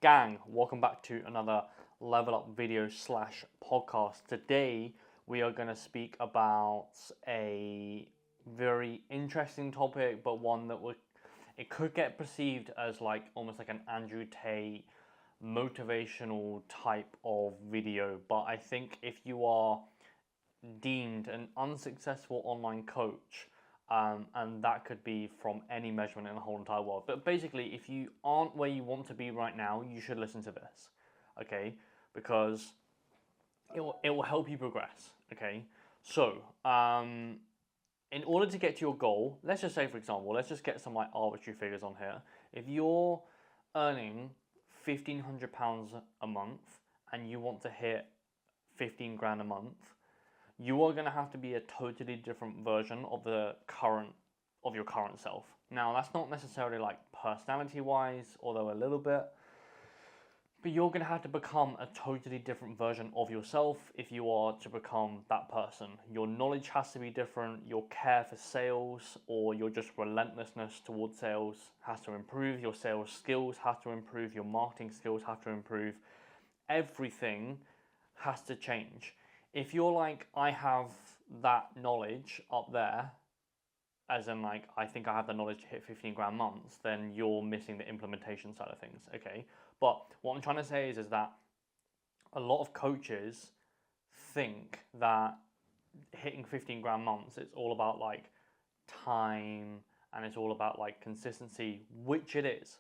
Gang, welcome back to another Level Up video slash podcast. Today we are going to speak about a very interesting topic, but one that it could get perceived as like almost like an Andrew Tate motivational type of video. But I think if you are deemed an unsuccessful online coach, and that could be from any measurement in the whole entire world. But basically, if you aren't where you want to be right now, you should listen to this, okay? Because it will help you progress, okay? So, in order to get to your goal, let's just say, for example, let's just get some like arbitrary figures on here. If you're earning £1,500 a month and you want to hit 15 grand a month, you are going to have to be a totally different version of your current self. Now, that's not necessarily like personality wise, although a little bit, but you're going to have to become a totally different version of yourself if you are to become that person. Your knowledge has to be different, your care for sales or your just relentlessness towards sales has to improve, your sales skills have to improve, your marketing skills have to improve. Everything has to change. If you're like, I have that knowledge up there, as in like, I think I have the knowledge to hit 15 grand months, then you're missing the implementation side of things, okay? But what I'm trying to say is that a lot of coaches think that hitting 15 grand months, it's all about like time and it's all about like consistency, which it is,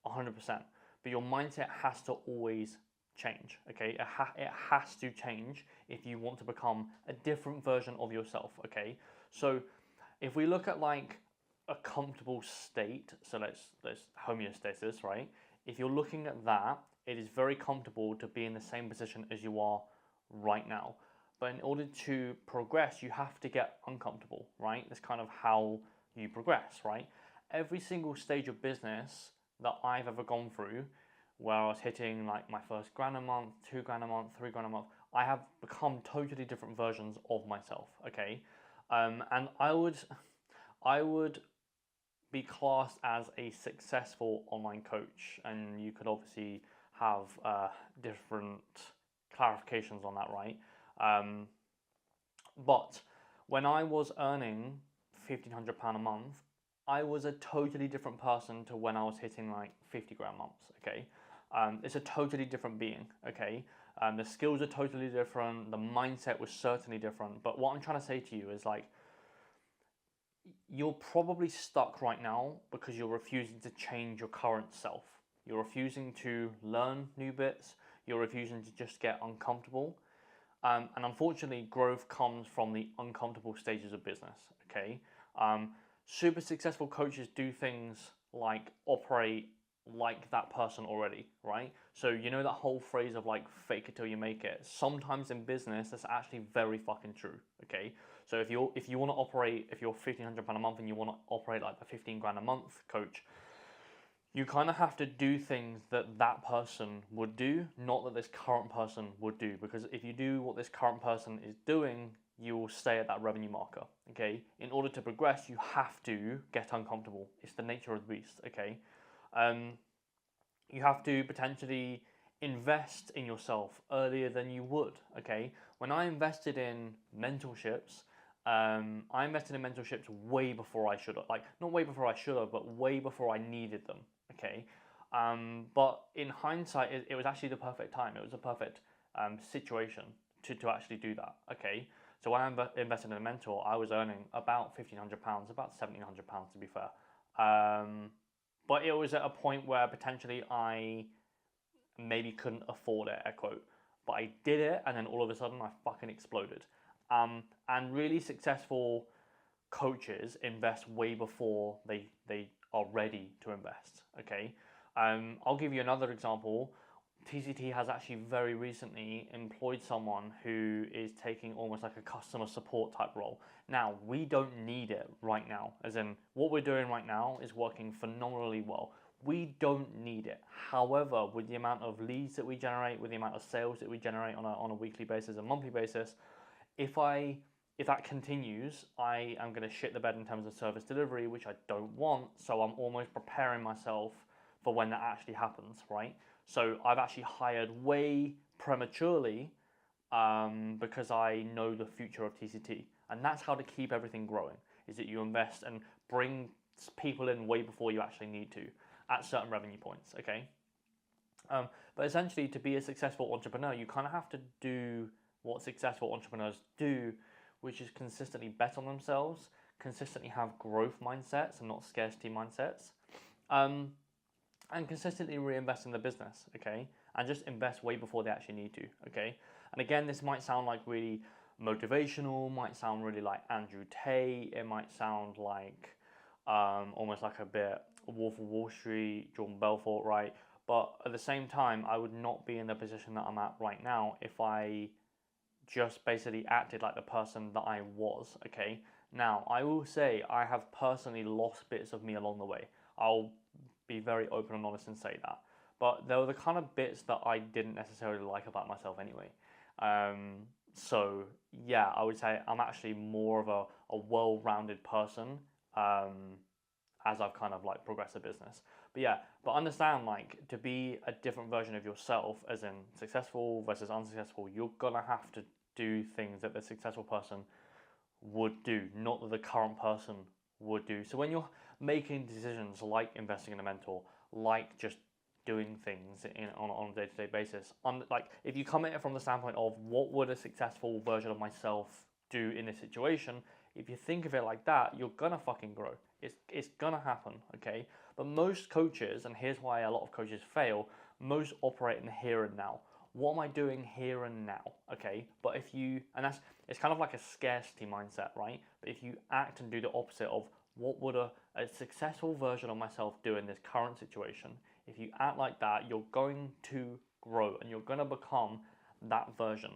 100%. But your mindset has to always change, okay? It has to change if you want to become a different version of yourself, okay? So if we look at like a comfortable state, so let's homeostasis, right? If you're looking at that, it is very comfortable to be in the same position as you are right now. But in order to progress, you have to get uncomfortable, right? That's kind of how you progress, right? Every single stage of business that I've ever gone through, where I was hitting like my first grand a month, 2 grand a month, 3 grand a month, I have become totally different versions of myself, okay? And I would be classed as a successful online coach, and you could obviously have different clarifications on that, right? But when I was earning £1,500 a month, I was a totally different person to when I was hitting like 50 grand months, okay? It's a totally different being, okay? The skills are totally different, the mindset was certainly different, but what I'm trying to say to you is like, you're probably stuck right now because you're refusing to change your current self. You're refusing to learn new bits, you're refusing to just get uncomfortable. And unfortunately, growth comes from the uncomfortable stages of business, okay? Super successful coaches do things like operate like that person already, right? So you know that whole phrase of like fake it till you make it. Sometimes in business, that's actually very fucking true, okay? So if you want to operate, if you're £1,500 a month and you want to operate like the 15 grand a month coach, you kind of have to do things that that person would do, not that this current person would do. Because if you do what this current person is doing, you will stay at that revenue marker, okay? In order to progress, you have to get uncomfortable. It's the nature of the beast, okay? You have to potentially invest in yourself earlier than you would, okay? When I invested in mentorships, I invested in mentorships way before I should have. Like, not way before I should have, but way before I needed them, okay? But in hindsight, it was actually the perfect time. It was a perfect situation to actually do that, okay? So when I invested in a mentor, I was earning about £1,500, about £1,700 to be fair. But it was at a point where potentially I maybe couldn't afford it, air quote. But I did it, and then all of a sudden I fucking exploded. And really successful coaches invest way before they are ready to invest, okay? I'll give you another example. TCT has actually very recently employed someone who is taking almost like a customer support type role. Now, we don't need it right now, as in what we're doing right now is working phenomenally well. We don't need it. However, with the amount of leads that we generate, with the amount of sales that we generate on a weekly basis, a monthly basis, if that continues, I am going to shit the bed in terms of service delivery, which I don't want. So I'm almost preparing myself for when that actually happens, right? So I've actually hired way prematurely because I know the future of TCT, and that's how to keep everything growing. Is that you invest and bring people in way before you actually need to at certain revenue points. Okay, but essentially, to be a successful entrepreneur, you kind of have to do what successful entrepreneurs do, which is consistently bet on themselves, consistently have growth mindsets and not scarcity mindsets, um, and consistently reinvest in the business, okay? And just invest way before they actually need to, okay? And again, this might sound like really motivational, might sound really like Andrew Tate, it might sound like almost like a bit Wolf of Wall Street, Jordan Belfort, right? But at the same time, I would not be in the position that I'm at right now if I just basically acted like the person that I was, okay? Now, I will say I have personally lost bits of me along the way. I'll be very open and honest and say that. But there were the kind of bits that I didn't necessarily like about myself anyway. So, yeah, I would say I'm actually more of a well-rounded person as I've kind of like progressed the business. But yeah, but understand like to be a different version of yourself, as in successful versus unsuccessful, you're gonna have to do things that the successful person would do, not that the current person would do. So when you're making decisions like investing in a mentor, like just doing things on a day-to-day basis, like if you come at it from the standpoint of what would a successful version of myself do in this situation, if you think of it like that, you're gonna fucking grow. It's gonna happen, okay? But most coaches, and here's why a lot of coaches fail, most operate in the here and now. What am I doing here and now? Okay, but if you, and that's, it's kind of like a scarcity mindset, right? But if you act and do the opposite of what would a successful version of myself do in this current situation, if you act like that, you're going to grow and you're going to become that version.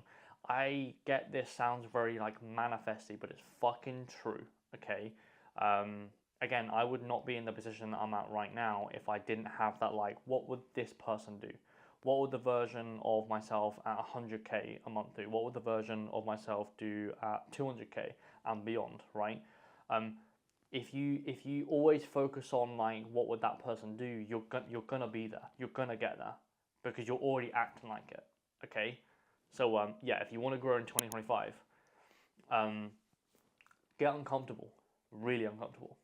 I get this sounds very like manifesty, but it's fucking true, okay? Again, I would not be in the position that I'm at right now if I didn't have that, like, what would this person do? What would the version of myself at 100k a month do? What would the version of myself do at 200k and beyond, right? If you always focus on like what would that person do, you're gonna be there. You're gonna get there because you're already acting like it. Okay, so yeah, if you want to grow in 2025, get uncomfortable, really uncomfortable.